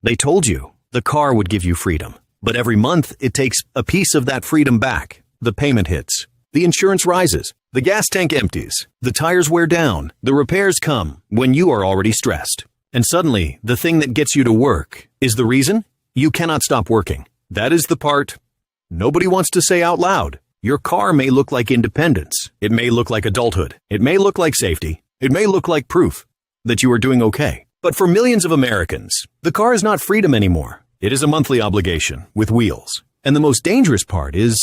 They told you the car would give you freedom. But every month, it takes a piece of that freedom back. The payment hits. The insurance rises. The gas tank empties. The tires wear down. The repairs come when you are already stressed. And suddenly, the thing that gets you to work is the reason you cannot stop working. That is the part nobody wants to say out loud. Your car may look like independence. It may look like adulthood. It may look like safety. It may look like proof that you are doing okay. But for millions of Americans, the car is not freedom anymore. It is a monthly obligation with wheels. And the most dangerous part is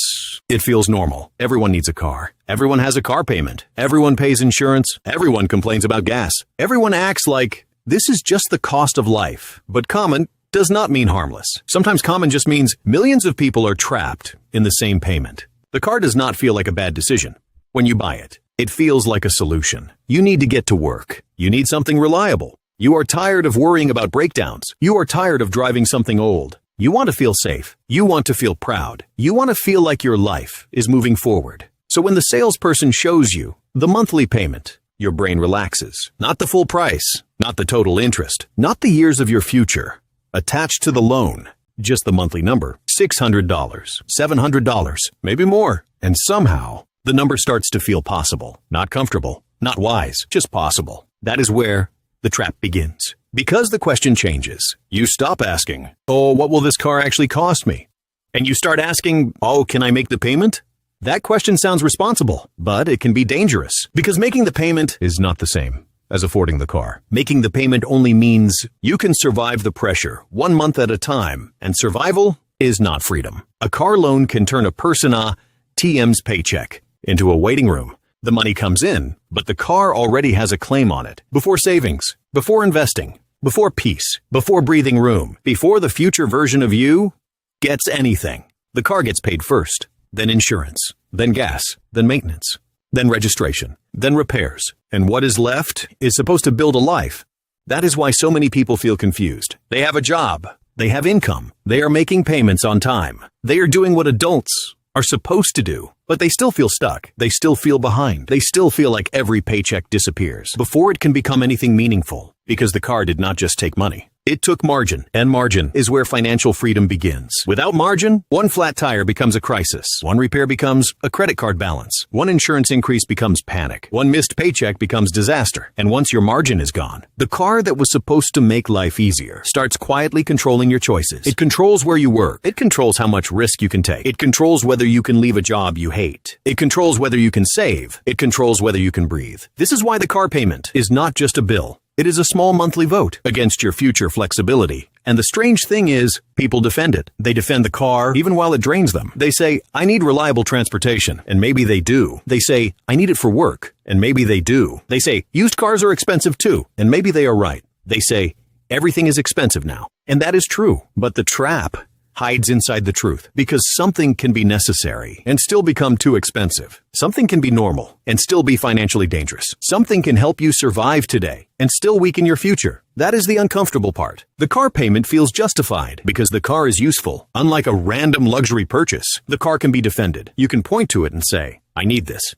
it feels normal. Everyone needs a car. Everyone has a car payment. Everyone pays insurance. Everyone complains about gas. Everyone acts like this is just the cost of life. But common does not mean harmless. Sometimes common just means millions of people are trapped in the same payment. The car does not feel like a bad decision when you buy it. It feels like a solution. You need to get to work. You need something reliable. You are tired of worrying about breakdowns. You are tired of driving something old. You want to feel safe. You want to feel proud. You want to feel like your life is moving forward. So when the salesperson shows you the monthly payment, your brain relaxes. Not the full price, not the total interest, not the years of your future attached to the loan, just the monthly number, $600, $700, maybe more. And somehow the number starts to feel possible, not comfortable, not wise, just possible. That is where the trap begins. Because the question changes, you stop asking, oh, what will this car actually cost me? And you start asking, oh, can I make the payment? That question sounds responsible, but it can be dangerous because making the payment is not the same as affording the car. Making the payment only means you can survive the pressure 1 month at a time, and survival is not freedom. A car loan can turn a persona TM's paycheck into a waiting room. The money comes in, but the car already has a claim on it. Before savings, before investing, before peace, before breathing room, before the future version of you gets anything. The car gets paid first, then insurance, then gas, then maintenance, then registration, then repairs. And what is left is supposed to build a life. That is why so many people feel confused. They have a job. They have income. They are making payments on time. They are doing what adults are supposed to do, but they still feel stuck. They still feel behind. They still feel like every paycheck disappears before it can become anything meaningful, because the car did not just take money. It took margin, and margin is where financial freedom begins. Without margin, one flat tire becomes a crisis. One repair becomes a credit card balance. One insurance increase becomes panic. One missed paycheck becomes disaster. And once your margin is gone, the car that was supposed to make life easier starts quietly controlling your choices. It controls where you work. It controls how much risk you can take. It controls whether you can leave a job you hate. It controls whether you can save. It controls whether you can breathe. This is why the car payment is not just a bill. It is a small monthly vote against your future flexibility. And the strange thing is, people defend it. They defend the car even while it drains them. They say, I need reliable transportation, and maybe they do. They say, I need it for work, and maybe they do. They say, used cars are expensive too, and maybe they are right. They say, everything is expensive now, and that is true. But the trap hides inside the truth, because something can be necessary and still become too expensive. Something can be normal and still be financially dangerous. Something can help you survive today and still weaken your future. That is the uncomfortable part. The car payment feels justified because the car is useful. Unlike a random luxury purchase, the car can be defended. You can point to it and say, I need this.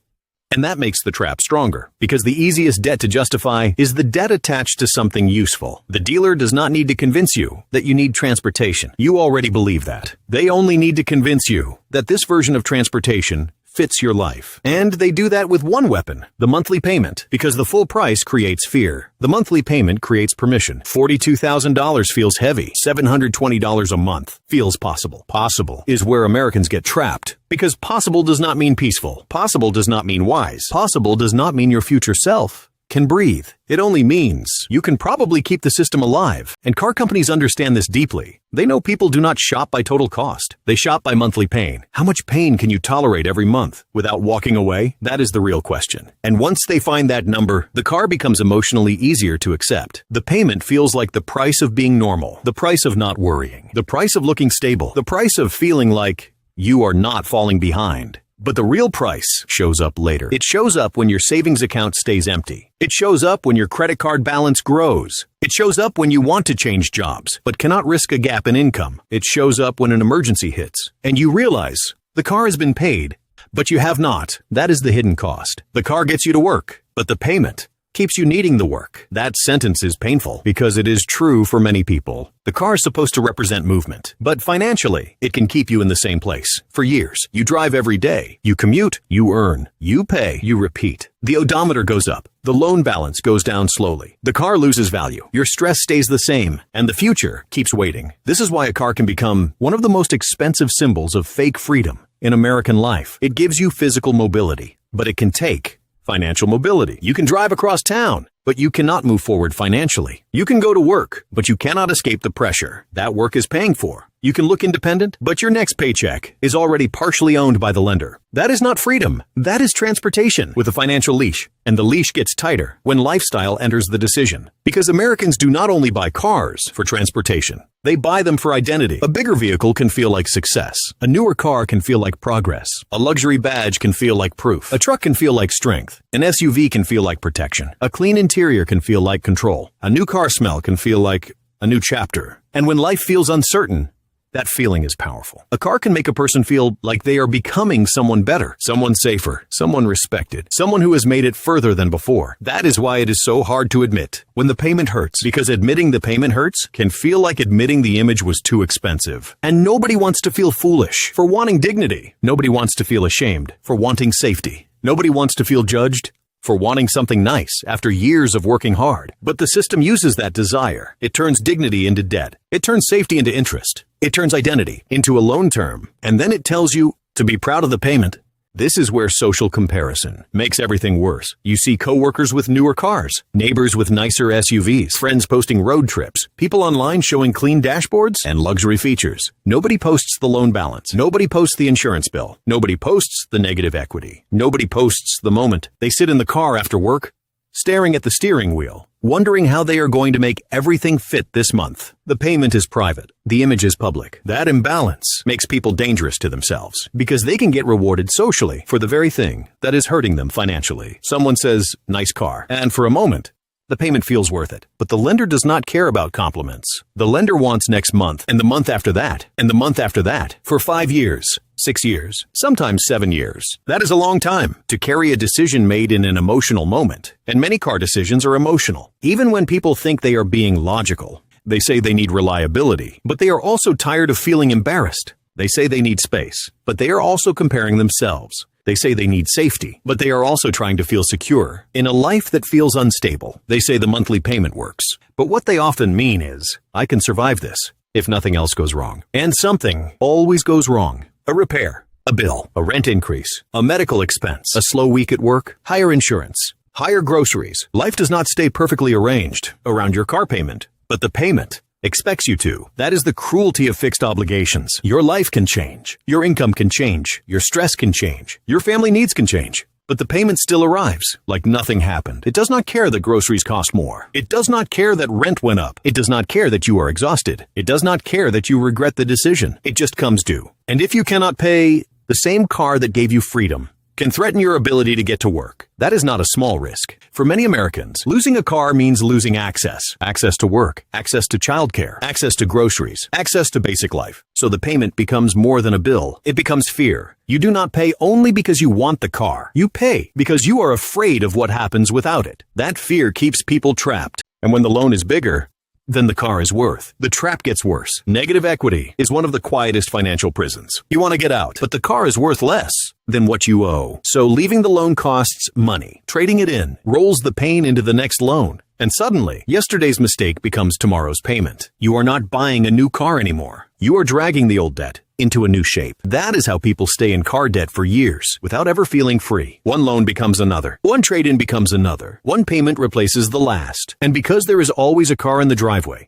And that makes the trap stronger, because the easiest debt to justify is the debt attached to something useful. The dealer does not need to convince you that you need transportation. You already believe that. They only need to convince you that this version of transportation fits your life. And they do that with one weapon, the monthly payment, because the full price creates fear. The monthly payment creates permission. $42,000 feels heavy. $720 a month feels possible. Possible is where Americans get trapped, because possible does not mean peaceful. Possible does not mean wise. Possible does not mean your future self can breathe. It only means you can probably keep the system alive. And car companies understand this deeply. They know people do not shop by total cost. They shop by monthly pain. How much pain can you tolerate every month without walking away? That is the real question. And once they find that number, the car becomes emotionally easier to accept. The payment feels like the price of being normal, the price of not worrying, the price of looking stable, the price of feeling like you are not falling behind. But the real price shows up later. It shows up when your savings account stays empty. It shows up when your credit card balance grows. It shows up when you want to change jobs, but cannot risk a gap in income. It shows up when an emergency hits, and you realize the car has been paid, but you have not. That is the hidden cost. The car gets you to work, but the payment keeps you needing the work. That sentence is painful because it is true for many people. The car is supposed to represent movement, but financially, it can keep you in the same place for years. You drive every day. You commute. You earn. You pay. You repeat. The odometer goes up. The loan balance goes down slowly. The car loses value. Your stress stays the same, and the future keeps waiting. This is why a car can become one of the most expensive symbols of fake freedom in American life. It gives you physical mobility, but it can take financial mobility. You can drive across town, but you cannot move forward financially. You can go to work, but you cannot escape the pressure that work is paying for. You can look independent, but your next paycheck is already partially owned by the lender. That is not freedom. That is transportation with a financial leash. And the leash gets tighter when lifestyle enters the decision. Because Americans do not only buy cars for transportation, they buy them for identity. A bigger vehicle can feel like success. A newer car can feel like progress. A luxury badge can feel like proof. A truck can feel like strength. An SUV can feel like protection. A clean interior can feel like control. A new car smell can feel like a new chapter. And when life feels uncertain, that feeling is powerful. A car can make a person feel like they are becoming someone better, someone safer, someone respected, someone who has made it further than before. That is why it is so hard to admit when the payment hurts, because admitting the payment hurts can feel like admitting the image was too expensive. And nobody wants to feel foolish for wanting dignity. Nobody wants to feel ashamed for wanting safety. Nobody wants to feel judged for wanting something nice after years of working hard. But the system uses that desire. It turns dignity into debt. It turns safety into interest. It turns identity into a loan term. And then it tells you to be proud of the payment. This is where social comparison makes everything worse. You see coworkers with newer cars, neighbors with nicer SUVs, friends posting road trips, people online showing clean dashboards and luxury features. Nobody posts the loan balance. Nobody posts the insurance bill. Nobody posts the negative equity. Nobody posts the moment they sit in the car after work, staring at the steering wheel, wondering how they are going to make everything fit this month. The payment is private. The image is public. That imbalance makes people dangerous to themselves because they can get rewarded socially for the very thing that is hurting them financially. Someone says, "Nice car," and for a moment, the payment feels worth it. But the lender does not care about compliments. The lender wants next month, and the month after that, and the month after that, for 5 years. 6 years, sometimes 7 years. That is a long time to carry a decision made in an emotional moment. And many car decisions are emotional. Even when people think they are being logical, they say they need reliability, but they are also tired of feeling embarrassed. They say they need space, but they are also comparing themselves. They say they need safety, but they are also trying to feel secure in a life that feels unstable. They say the monthly payment works, but what they often mean is, I can survive this if nothing else goes wrong. And something always goes wrong. A repair, a bill, a rent increase, a medical expense, a slow week at work, higher insurance, higher groceries. Life does not stay perfectly arranged around your car payment, but the payment expects you to. That is the cruelty of fixed obligations. Your life can change. Your income can change. Your stress can change. Your family needs can change. But the payment still arrives like nothing happened. It does not care that groceries cost more. It does not care that rent went up. It does not care that you are exhausted. It does not care that you regret the decision. It just comes due. And if you cannot pay, the same car that gave you freedom can threaten your ability to get to work. That is not a small risk. For many Americans, losing a car means losing access. Access to work, access to childcare, access to groceries, access to basic life. So the payment becomes more than a bill. It becomes fear. You do not pay only because you want the car. You pay because you are afraid of what happens without it. That fear keeps people trapped. And when the loan is bigger than the car is worth, the trap gets worse. Negative equity is one of the quietest financial prisons. You want to get out, but the car is worth less than what you owe. So leaving the loan costs money. Trading it in rolls the pain into the next loan. And suddenly, yesterday's mistake becomes tomorrow's payment. You are not buying a new car anymore. You are dragging the old debt into a new shape. That is how people stay in car debt for years without ever feeling free. One loan becomes another. One trade-in becomes another. One payment replaces the last. And because there is always a car in the driveway,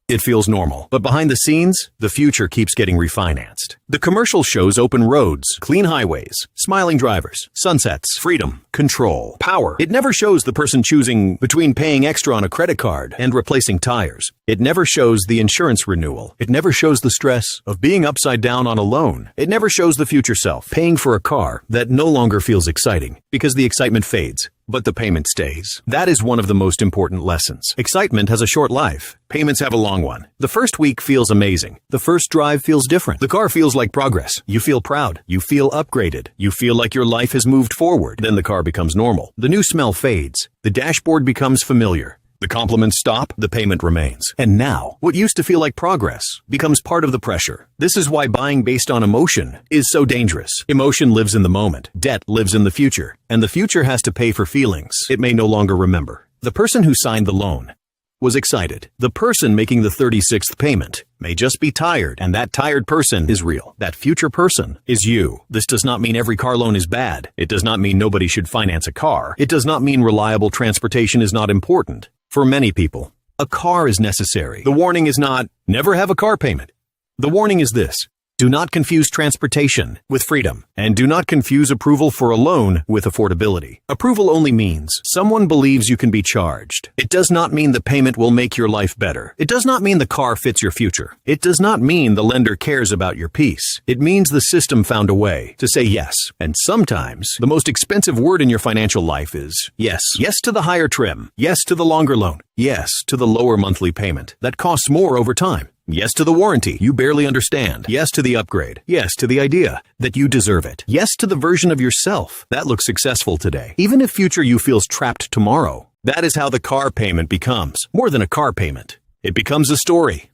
it feels normal. But behind the scenes, the future keeps getting refinanced. The commercial shows open roads, clean highways, smiling drivers, sunsets, freedom, control, power. It never shows the person choosing between paying extra on a credit card and replacing tires. It never shows the insurance renewal. It never shows the stress of being upside down on a loan. It never shows the future self paying for a car that no longer feels exciting because the excitement fades but the payment stays. That is one of the most important lessons. Excitement has a short life. Payments have a long one. The first week feels amazing. The first drive feels different. The car feels like progress. You feel proud. You feel upgraded. You feel like your life has moved forward. Then the car becomes normal. The new smell fades. The dashboard becomes familiar. The compliments stop, the payment remains. And now, what used to feel like progress becomes part of the pressure. This is why buying based on emotion is so dangerous. Emotion lives in the moment. Debt lives in the future. And the future has to pay for feelings it may no longer remember. The person who signed the loan was excited. The person making the 36th payment may just be tired, and that tired person is real. That future person is you. This does not mean every car loan is bad. It does not mean nobody should finance a car. It does not mean reliable transportation is not important. For many people, a car is necessary. The warning is not, never have a car payment. The warning is this: do not confuse transportation with freedom, and do not confuse approval for a loan with affordability. Approval only means someone believes you can be charged. It does not mean the payment will make your life better. It does not mean the car fits your future. It does not mean the lender cares about your peace. It means the system found a way to say yes. And sometimes the most expensive word in your financial life is yes. Yes to the higher trim. Yes to the longer loan. Yes to the lower monthly payment that costs more over time. Yes to the warranty you barely understand. Yes to the upgrade. Yes to the idea that you deserve it. Yes to the version of yourself that looks successful today, even if future you feels trapped tomorrow. That is how the car payment becomes more than a car payment. It becomes a story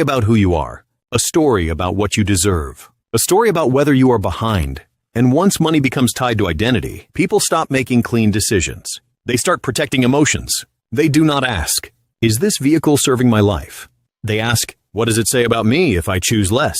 about who you are, a story about what you deserve, a story about whether you are behind. And once money becomes tied to identity, people stop making clean decisions. They start protecting emotions. They do not ask, is this vehicle serving my life? They ask, what does it say about me if I choose less?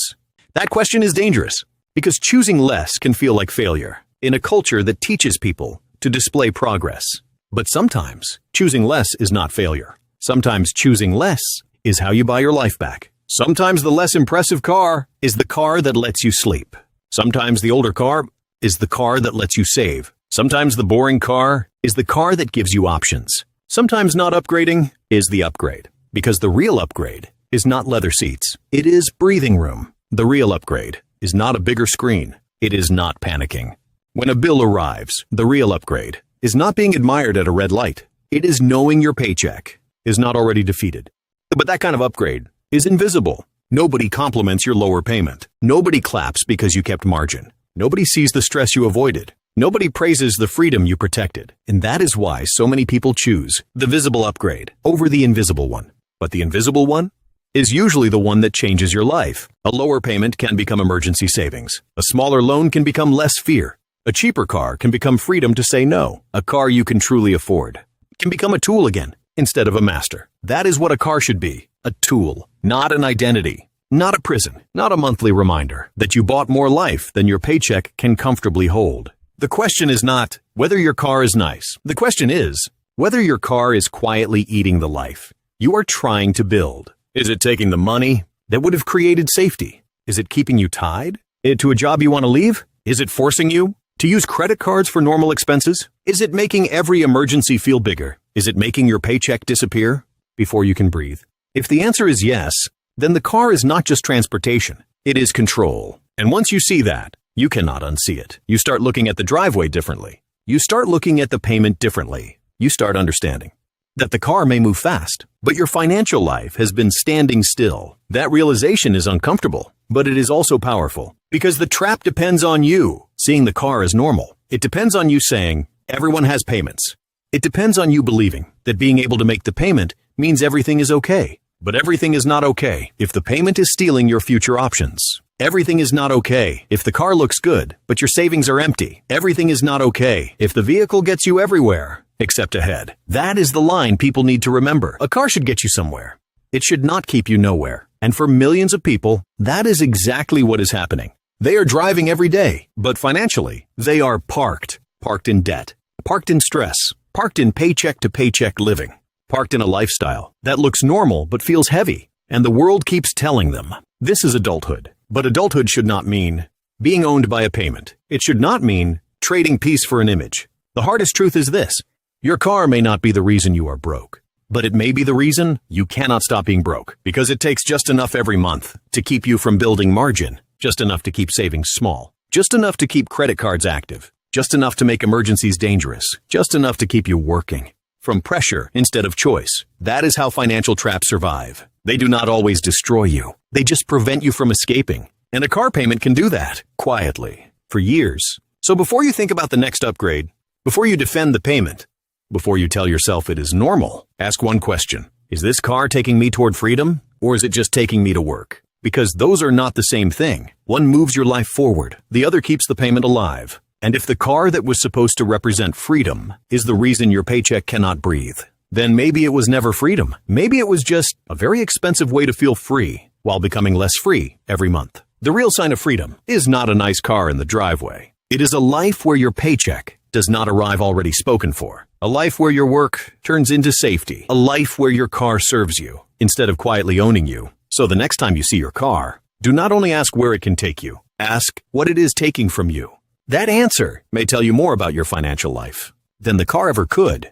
That question is dangerous because choosing less can feel like failure in a culture that teaches people to display progress. But sometimes choosing less is not failure. Sometimes choosing less is how you buy your life back. Sometimes the less impressive car is the car that lets you sleep. Sometimes the older car is the car that lets you save. Sometimes the boring car is the car that gives you options. Sometimes not upgrading is the upgrade, because the real upgrade is not leather seats. It is breathing room. The real upgrade is not a bigger screen. It is not panicking. When a bill arrives, the real upgrade is not being admired at a red light. It is knowing your paycheck is not already defeated. But that kind of upgrade is invisible. Nobody compliments your lower payment. Nobody claps because you kept margin. Nobody sees the stress you avoided. Nobody praises the freedom you protected. And that is why so many people choose the visible upgrade over the invisible one. But the invisible one is usually the one that changes your life. A lower payment can become emergency savings. A smaller loan can become less fear. A cheaper car can become freedom to say no. A car you can truly afford can become a tool again instead of a master. That is what a car should be. A tool, not an identity, not a prison, not a monthly reminder that you bought more life than your paycheck can comfortably hold. The question is not whether your car is nice. The question is whether your car is quietly eating the life you are trying to build. Is it taking the money that would have created safety? Is it keeping you tied to a job you want to leave? Is it forcing you to use credit cards for normal expenses? Is it making every emergency feel bigger? Is it making your paycheck disappear before you can breathe? If the answer is yes, then the car is not just transportation. It is control. And once you see that, you cannot unsee it. You start looking at the driveway differently. You start looking at the payment differently. You start understanding that the car may move fast, but your financial life has been standing still. That realization is uncomfortable, but it is also powerful because the trap depends on you seeing the car as normal. It depends on you saying, everyone has payments. It depends on you believing that being able to make the payment means everything is okay. But everything is not okay if the payment is stealing your future options. Everything is not okay if the car looks good, but your savings are empty. Everything is not okay if the vehicle gets you everywhere except ahead. That is the line people need to remember. A car should get you somewhere. It should not keep you nowhere. And for millions of people, that is exactly what is happening. They are driving every day, but financially, they are parked in debt, parked in stress, parked in paycheck to paycheck living, parked in a lifestyle that looks normal but feels heavy. And the world keeps telling them, this is adulthood. But adulthood should not mean being owned by a payment. It should not mean trading peace for an image. The hardest truth is this: your car may not be the reason you are broke, but it may be the reason you cannot stop being broke, because it takes just enough every month to keep you from building margin, just enough to keep savings small, just enough to keep credit cards active, just enough to make emergencies dangerous, just enough to keep you working. From pressure instead of choice. That is how financial traps survive. They do not always destroy you. They just prevent you from escaping. And a car payment can do that, quietly, for years. So before you think about the next upgrade, before you defend the payment, before you tell yourself it is normal, ask one question. Is this car taking me toward freedom, or is it just taking me to work? Because those are not the same thing. One moves your life forward. The other keeps the payment alive. And if the car that was supposed to represent freedom is the reason your paycheck cannot breathe, then maybe it was never freedom. Maybe it was just a very expensive way to feel free while becoming less free every month. The real sign of freedom is not a nice car in the driveway. It is a life where your paycheck does not arrive already spoken for. A life where your work turns into safety. A life where your car serves you instead of quietly owning you. So the next time you see your car, do not only ask where it can take you, ask what it is taking from you. That answer may tell you more about your financial life than the car ever could.